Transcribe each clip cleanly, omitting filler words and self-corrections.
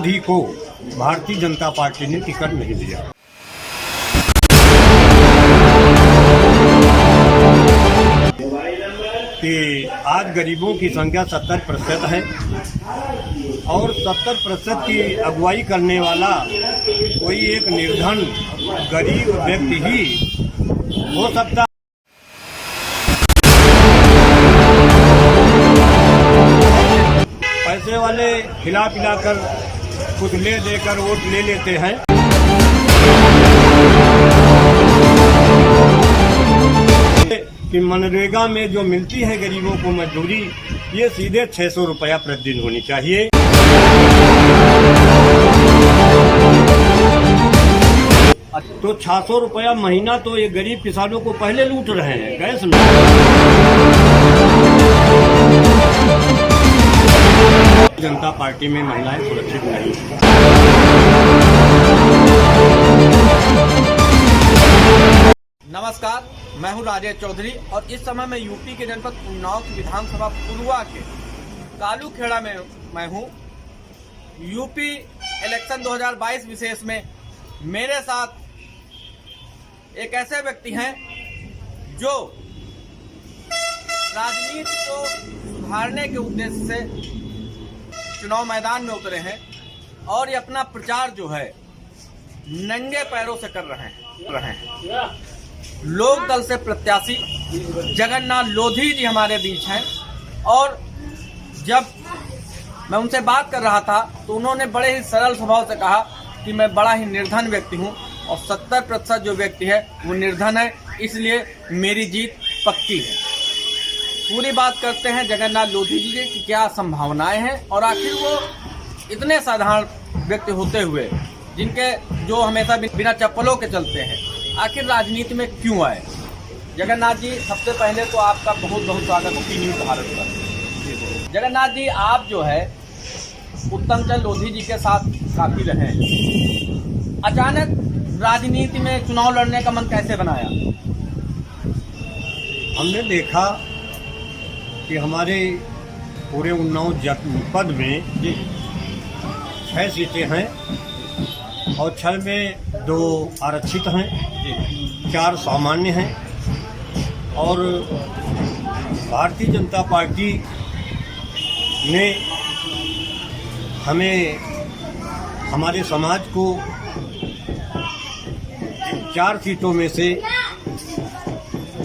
लोधी को भारतीय जनता पार्टी ने टिकट नहीं दिया। कि आज गरीबों की संख्या 70% है और 70% की अगुवाई करने वाला कोई एक निर्धन गरीब व्यक्ति ही हो सकता है। पैसे वाले खिला पिला कर कुछ ले देकर वोट ले लेते हैं। कि मनरेगा में जो मिलती है गरीबों को मजदूरी, ये सीधे 600 रुपया प्रतिदिन होनी चाहिए। तो 600 रुपया महीना तो ये गरीब किसानों को पहले लूट रहे हैं गैस में। जनता पार्टी में महिलाएं सुरक्षित नहीं। नमस्कार, मैं हूं राजेश चौधरी और इस समय मैं यूपी के जनपद उन्नाव की विधानसभा पुरुआ के कालूखेड़ा में मैं हूं। यूपी इलेक्शन 2022 विशेष में मेरे साथ एक ऐसे व्यक्ति हैं जो राजनीति को सुधारने के उद्देश्य से चुनाव मैदान में उतरे हैं और ये अपना प्रचार जो है नंगे पैरों से कर रहे हैं। लोक दल से प्रत्याशी जगन्नाथ लोधी जी हमारे बीच हैं और जब मैं उनसे बात कर रहा था तो उन्होंने बड़े ही सरल स्वभाव से कहा कि मैं बड़ा ही निर्धन व्यक्ति हूं और 70% जो व्यक्ति है वो निर्धन है, इसलिए मेरी जीत पक्की है। पूरी बात करते हैं जगन्नाथ लोधी जी की क्या संभावनाएं हैं और आखिर वो इतने साधारण व्यक्ति होते हुए जिनके जो हमेशा बिना चप्पलों के चलते हैं, आखिर राजनीति में क्यों आए। जगन्नाथ जी, सबसे पहले तो आपका बहुत बहुत स्वागत है टी न्यूज़ भारत पर। जगन्नाथ जी, आप जो है उत्तम चंद्र लोधी जी के साथ काफी रहे हैं, अचानक राजनीति में चुनाव लड़ने का मन कैसे बनाया? हमने देखा कि हमारे पूरे उन्नाव जनपद में 6 सीटें हैं और 6 में 2 आरक्षित हैं, 4 सामान्य हैं और भारतीय जनता पार्टी ने हमें हमारे समाज को 4 सीटों में से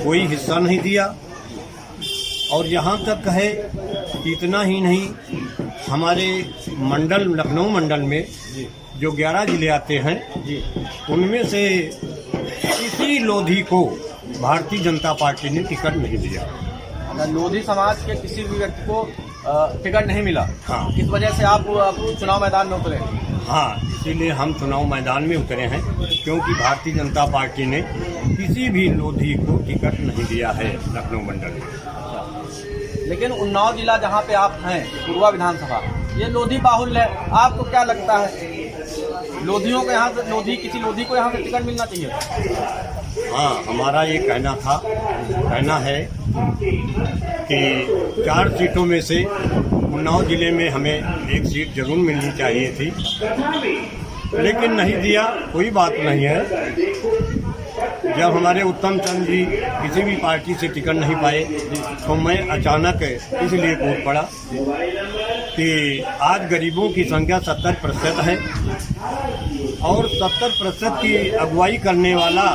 कोई हिस्सा नहीं दिया और यहाँ तक है कि इतना ही नहीं, हमारे मंडल लखनऊ मंडल में जो 11 जिले आते हैं उनमें से किसी लोधी को भारतीय जनता पार्टी ने टिकट नहीं दिया। लोधी समाज के किसी भी व्यक्ति को टिकट नहीं मिला। हाँ, इस वजह से आप चुनाव मैदान में उतरे? हाँ, इसीलिए हम चुनाव मैदान में उतरे हैं क्योंकि भारतीय जनता पार्टी ने किसी भी लोधी को टिकट नहीं दिया है लखनऊ मंडल में। लेकिन उन्नाव जिला जहाँ पे आप हैं, पुरुआ विधानसभा, ये लोधी बाहुल्य है। आपको क्या लगता है, लोधियों को यहाँ से किसी लोधी को यहाँ से टिकट मिलना चाहिए? हाँ, हमारा ये कहना है कि 4 सीटों में से उन्नाव जिले में हमें 1 सीट जरूर मिलनी चाहिए थी, लेकिन नहीं दिया। कोई बात नहीं है। जब हमारे उत्तम चंद्र जी किसी भी पार्टी से टिकट नहीं पाए तो मैं अचानक इसलिए कूद पड़ा कि आज गरीबों की संख्या 70% है और 70% की अगुवाई करने वाला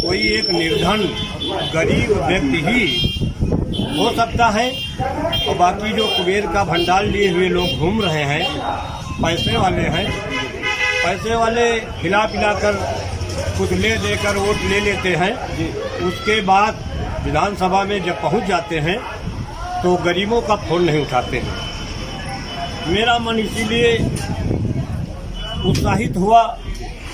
कोई एक निर्धन गरीब व्यक्ति ही हो सकता है और बाकी जो कुबेर का भंडार लिए हुए लोग घूम रहे हैं, पैसे वाले हैं, पैसे वाले खिला पिला कर कुछ ले देकर वोट ले लेते हैं। उसके बाद विधानसभा में जब पहुंच जाते हैं तो गरीबों का फोन नहीं उठाते हैं। मेरा मन इसीलिए उत्साहित हुआ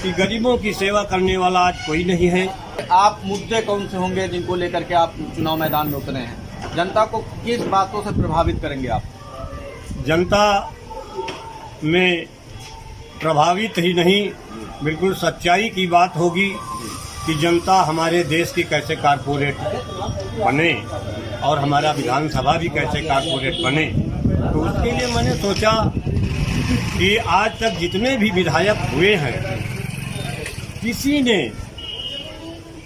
कि गरीबों की सेवा करने वाला आज कोई नहीं है। आप मुद्दे कौन से होंगे जिनको लेकर के आप चुनाव मैदान में उतरे हैं? जनता को किस बातों से प्रभावित करेंगे आप? जनता में प्रभावित ही नहीं, बिल्कुल सच्चाई की बात होगी कि जनता हमारे देश की कैसे कारपोरेट बने और हमारा विधानसभा भी कैसे कारपोरेट बने। तो उसके लिए मैंने सोचा कि आज तक जितने भी विधायक हुए हैं, किसी ने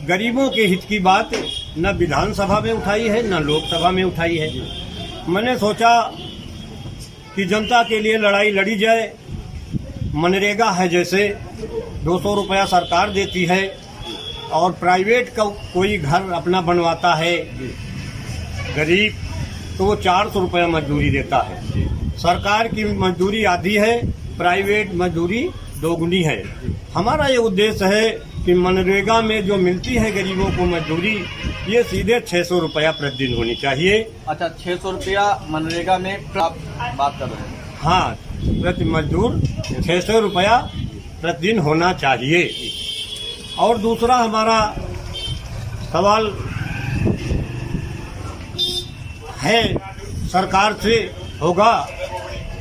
गरीबों के हित की बात न विधानसभा में उठाई है न लोकसभा में उठाई है। मैंने सोचा कि जनता के लिए लड़ाई लड़ी जाए। मनरेगा है जैसे 200 रुपया सरकार देती है और प्राइवेट का कोई घर अपना बनवाता है गरीब, तो वो 400 रुपया मजदूरी देता है। सरकार की मजदूरी आधी है, प्राइवेट मजदूरी दोगुनी है। हमारा ये उद्देश्य है कि मनरेगा में जो मिलती है गरीबों को मजदूरी, ये सीधे 600 रुपया प्रतिदिन होनी चाहिए। अच्छा, 600 रुपया मनरेगा में आप बात कर रहे हैं? हाँ, प्रति मजदूर 600 रुपया प्रतिदिन होना चाहिए। और दूसरा हमारा सवाल है सरकार से होगा,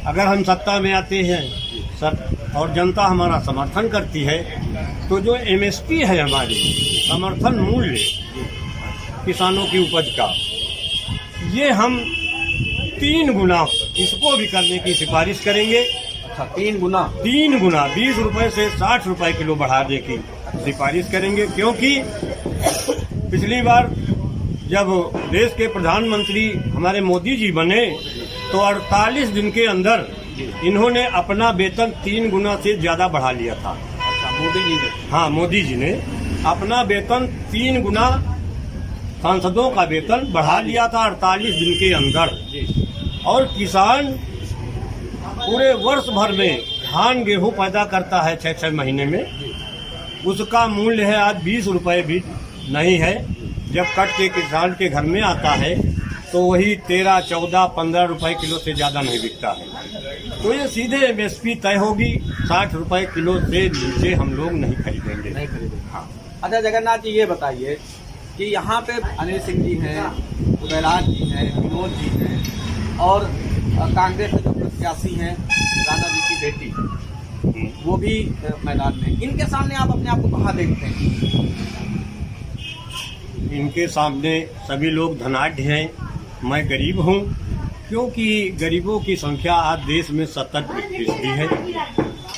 अगर हम सत्ता में आते हैं और जनता हमारा समर्थन करती है, तो जो एमएसपी है हमारी समर्थन मूल्य किसानों की उपज का, ये हम 3 गुना इसको भी करने की सिफारिश करेंगे। अच्छा, 3 गुना 20 रुपए से 60 रुपए किलो बढ़ाने की सिफारिश करेंगे। क्योंकि पिछली बार जब देश के प्रधानमंत्री हमारे मोदी जी बने तो 48 दिन के अंदर इन्होंने अपना वेतन 3 गुना से ज्यादा बढ़ा लिया था। अच्छा, मोदी जी ने? हाँ, मोदी जी ने अपना वेतन 3 गुना सांसदों का वेतन बढ़ा लिया था 48 दिन के अंदर। और किसान पूरे वर्ष भर में धान गेहूं पैदा करता है 6-6 महीने में, उसका मूल्य है आज 20 रुपए भी नहीं है। जब कट के किसान के घर में आता है तो वही 13, 14, 15 रुपए किलो से ज़्यादा नहीं बिकता है। तो ये सीधे एमएसपी तय होगी, 60 रुपए किलो से नीचे हम लोग नहीं खरीदेंगे। हाँ। अच्छा जगन्नाथ जी, ये बताइए कि यहाँ पे अनिल सिंह जी हैं, उदयराज जी हैं, विनोद जी हैं और कांग्रेस के जो प्रत्याशी हैं राणा जी की बेटी, वो भी मैदान में। इनके सामने आप अपने आप को कहाँ देखते हैं? इनके सामने सभी लोग धनाढ्य हैं, मैं गरीब हूँ। क्योंकि गरीबों की संख्या आज देश में 70% है।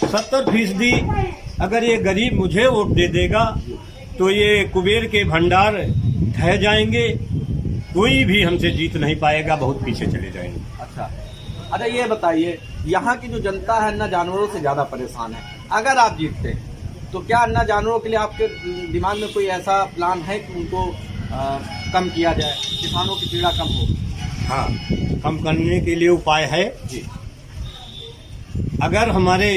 70% अगर ये गरीब मुझे वोट दे देगा तो ये कुबेर के भंडार ढह जाएंगे, कोई भी हमसे जीत नहीं पाएगा, बहुत पीछे चले जाएंगे। अच्छा ये बताइए, यहाँ की जो जनता है अन्ना जानवरों से ज़्यादा परेशान है। अगर आप जीतते हैं तो क्या अन्ना जानवरों के लिए आपके दिमाग में कोई ऐसा प्लान है कि उनको कम किया जाए, किसानों की पीड़ा कम हो? हाँ, कम करने के लिए उपाय है जी। अगर हमारे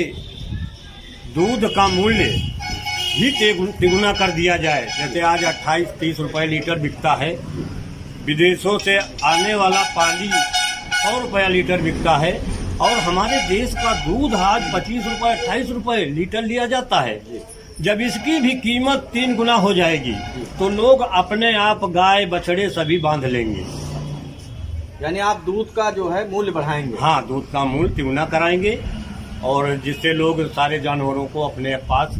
दूध का मूल्य भी तिगुना कर दिया जाए, जैसे आज 28-30 रुपए लीटर बिकता है, विदेशों से आने वाला पानी 100 रुपया लीटर बिकता है, और हमारे देश का दूध आज 25 रुपए 28 रुपए लीटर लिया जाता है। जब इसकी भी कीमत 3 गुना हो जाएगी तो लोग अपने आप गाय बछड़े सभी बांध लेंगे। यानी आप दूध का जो है मूल्य बढ़ाएंगे? हाँ, दूध का मूल्य तिगुना कराएंगे, और जिससे लोग सारे जानवरों को अपने पास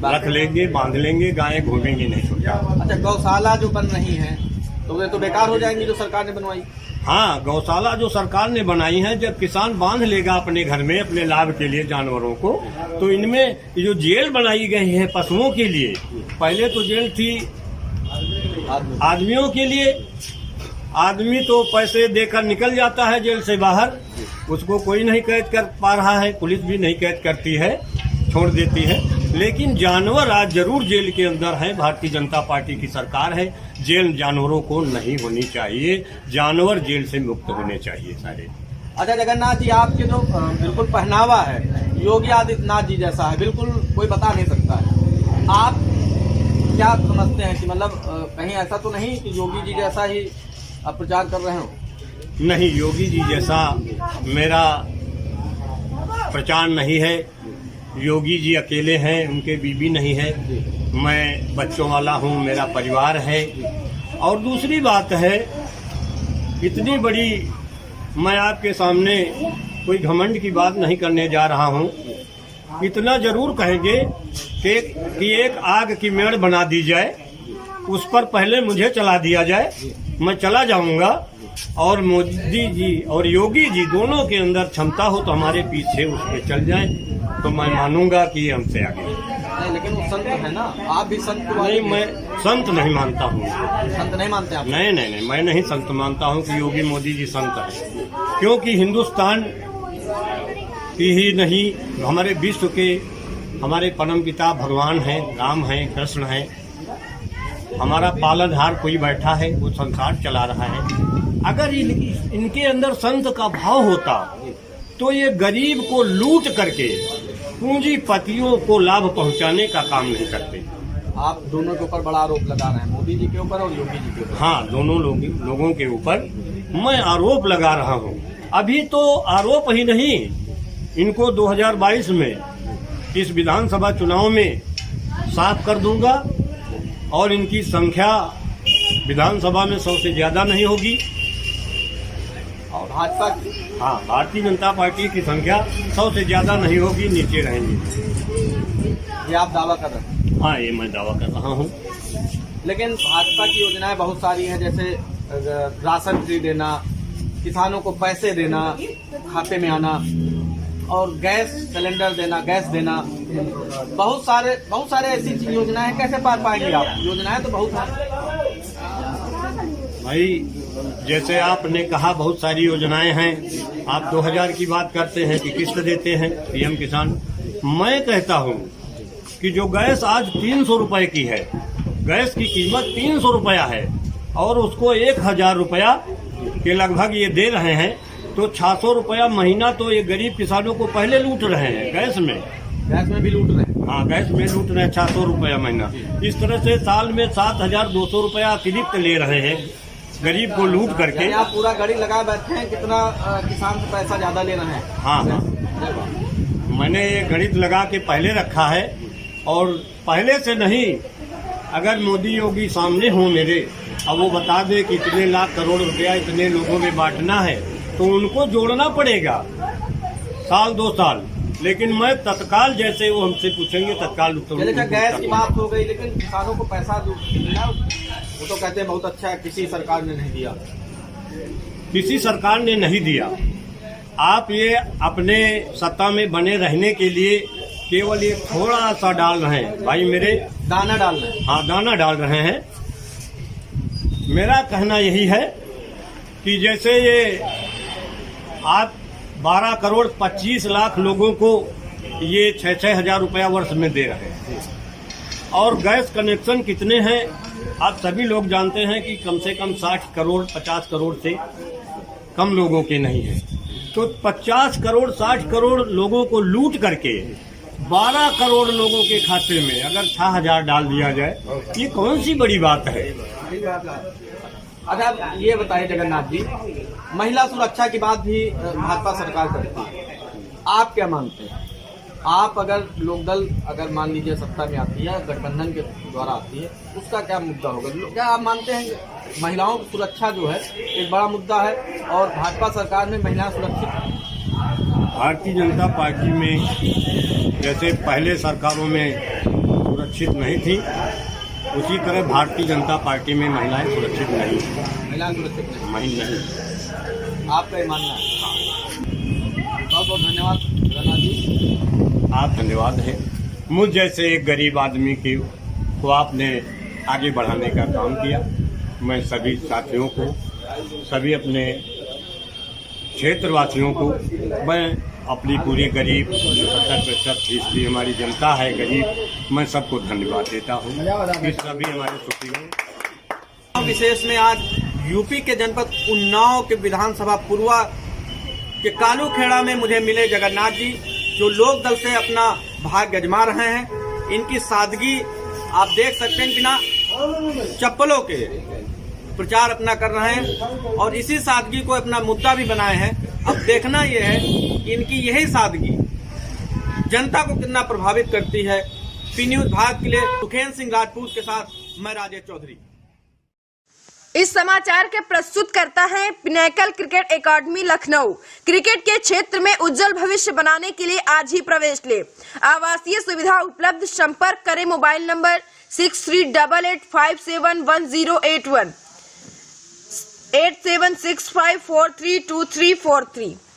रख लेंगे, बांध लेंगे, गायें घूमेंगी नहीं सोचा। अच्छा, गौशाला जो बन रही है तो वे तो बेकार हो जाएंगी जो सरकार ने बनवाई? हाँ, गौशाला जो सरकार ने बनाई है, जब किसान बांध लेगा अपने घर में अपने लाभ के लिए जानवरों को, तो इनमें जो जेल बनाई गई है पशुओं के लिए, पहले तो जेल थी आदमियों के लिए। आदमी तो पैसे देकर निकल जाता है जेल से बाहर, उसको कोई नहीं कैद कर पा रहा है, पुलिस भी नहीं कैद करती है, छोड़ देती है। लेकिन जानवर आज जरूर जेल के अंदर है। भारतीय जनता पार्टी की सरकार है, जेल जानवरों को नहीं होनी चाहिए, जानवर जेल से मुक्त होने चाहिए सारे। अच्छा जगन्नाथ जी, आपके जो बिल्कुल पहनावा है योगी आदित्यनाथ जी जैसा है, बिल्कुल कोई बता नहीं सकता है। आप क्या समझते हैं कि मतलब कहीं ऐसा तो नहीं कि योगी जी जैसा ही आप प्रचार कर रहे हो? नहीं, योगी जी जैसा मेरा प्रचार नहीं है। योगी जी अकेले हैं, उनके बीवी नहीं है, मैं बच्चों वाला हूँ, मेरा परिवार है। और दूसरी बात है, इतनी बड़ी मैं आपके सामने कोई घमंड की बात नहीं करने जा रहा हूँ। इतना जरूर कहेंगे कि एक आग की मेड़ बना दी जाए, उस पर पहले मुझे चला दिया जाए, मैं चला जाऊंगा, और मोदी जी और योगी जी दोनों के अंदर क्षमता हो तो हमारे पीछे उस पर चल जाएं, तो मैं मानूंगा कि ये हमसे आगे। नहीं, लेकिन वो संत है ना, आप भी संत को नहीं, मैं संत नहीं मानता हूँ। संत नहीं मानते आप? नहीं नहीं नहीं, मैं नहीं संत मानता हूँ कि योगी मोदी जी संत है, क्योंकि हिंदुस्तान की ही नहीं हमारे विश्व के हमारे परम पिता भगवान हैं, राम हैं, कृष्ण हैं, हमारा पालनहार कोई बैठा है, वो संसार चला रहा है। अगर इनके अंदर संत का भाव होता तो ये गरीब को लूट करके पूंजीपतियों को लाभ पहुंचाने का काम नहीं करते। आप दोनों के ऊपर बड़ा आरोप लगा रहे हैं, मोदी जी के ऊपर और योगी जी के ऊपर। हाँ, दोनों लोगों के ऊपर मैं आरोप लगा रहा हूँ। अभी तो आरोप ही नहीं, इनको 2022 में इस विधानसभा चुनाव में साफ कर दूंगा और इनकी संख्या विधानसभा में 100 से ज्यादा नहीं होगी। और भाजपा, हाँ, भारतीय जनता पार्टी की संख्या 100 से ज्यादा नहीं होगी, नीचे रहेंगे। ये आप दावा कर रहे हैं? हाँ, ये मैं दावा कर रहा हूँ। लेकिन भाजपा की योजनाएं बहुत सारी हैं, जैसे राशन फ्री देना, किसानों को पैसे देना, खाते में आना, और गैस सिलेंडर देना, गैस देना, बहुत सारे ऐसी योजनाएं हैं। कैसे पार पाएंगे आप? योजनाएं तो बहुत हैं भाई, जैसे आपने कहा बहुत सारी योजनाएं हैं। आप 2000 की बात करते हैं कि किस्त देते हैं पीएम किसान। मैं कहता हूं कि जो गैस आज 300 रुपए की है, गैस की कीमत 300 रुपया है और उसको 1000 रुपया के लगभग ये दे रहे हैं, तो 600 रुपया महीना तो ये गरीब किसानों को पहले लूट रहे हैं। गैस में भी लूट रहे हैं। हाँ, गैस में लूट रहे हैं 600 रुपया महीना। इस तरह से साल में 7200 रुपया अतिरिक्त ले रहे हैं गरीब को लूट करके। आप पूरा गाड़ी लगा बैठे हैं, कितना किसान से पैसा ज्यादा ले रहे हैं? हाँ हाँ, मैंने ये गणित लगा के पहले रखा है, और पहले से नहीं, अगर मोदी योगी सामने हो मेरे, अब वो बता दे कि इतने लाख करोड़ रुपया इतने लोगों में बांटना है, तो उनको जोड़ना पड़ेगा साल 2 साल। लेकिन मैं तत्काल, जैसे वो हमसे पूछेंगे तत्काल उत्तर। गैस की बात हो गई, लेकिन किसानों को पैसा मिला, वो तो कहते हैं बहुत अच्छा है, किसी सरकार ने नहीं दिया। किसी सरकार ने नहीं दिया। आप ये अपने सत्ता में बने रहने के लिए केवल ये थोड़ा सा डाल रहे हैं भाई मेरे, दाना डाल रहे हैं। हाँ, दाना डाल रहे हैं। मेरा कहना यही है कि जैसे ये आप 12 करोड़ 25 लाख लोगों को ये 6-6 हजार रुपया वर्ष में दे रहे हैं, और गैस कनेक्शन कितने हैं आप सभी लोग जानते हैं कि कम से कम 60 करोड़ 50 करोड़ से कम लोगों के नहीं है। तो 50 करोड़ 60 करोड़ लोगों को लूट करके 12 करोड़ लोगों के खाते में अगर 6000 डाल दिया जाए, ये कौन सी बड़ी बात है? अच्छा, ये बताइए जगन्नाथ जी, महिला सुरक्षा की बात भी भाजपा सरकार करती है, आप क्या मानते हैं? आप अगर लोकदल अगर मान लीजिए सत्ता में आती है, गठबंधन के द्वारा आती है, उसका क्या मुद्दा होगा? क्या आप मानते हैं महिलाओं की सुरक्षा जो है एक बड़ा मुद्दा है, और भाजपा सरकार में महिलाएं सुरक्षित हैं? भारतीय जनता पार्टी में जैसे पहले सरकारों में सुरक्षित नहीं थी, उसी तरह भारतीय जनता पार्टी में महिलाएं सुरक्षित नहीं। महिलाएं सुरक्षित नहीं। आपका ये मानना है? बहुत बहुत धन्यवाद जगन्नाथ जी। आप धन्यवाद है। मुझ जैसे एक गरीब आदमी को आपने आगे बढ़ाने का काम किया। मैं सभी साथियों को, सभी अपने क्षेत्रवासियों को, मैं अपनी पूरी गरीब 70% हमारी जनता है गरीब, मैं सबको धन्यवाद देता हूँ कि सभी हमारे सुखी हैं। विशेष में आज यूपी के जनपद उन्नाव के विधानसभा पूर्वा के कालूखेड़ा में मुझे मिले जगन्नाथ जी, जो लोक दल से अपना भाग्य आजमा रहे हैं। इनकी सादगी आप देख सकते हैं, बिना चप्पलों के प्रचार अपना कर रहे हैं और इसी सादगी को अपना मुद्दा भी बनाए हैं। अब देखना यह है कि इनकी यही सादगी जनता को कितना प्रभावित करती है। पी न्यूज भारत के लिए सुखेंद्र सिंह राजपूत के साथ मैं राजेश चौधरी। इस समाचार के प्रस्तुत करता है pinnacle cricket academy Lucknow. Cricket के क्षेत्र में उज्जवल भविष्य बनाने के लिए आज ही प्रवेश ले। आवासीय सुविधा उपलब्ध। संपर्क करें मोबाइल नंबर 6388571081। 8765432343।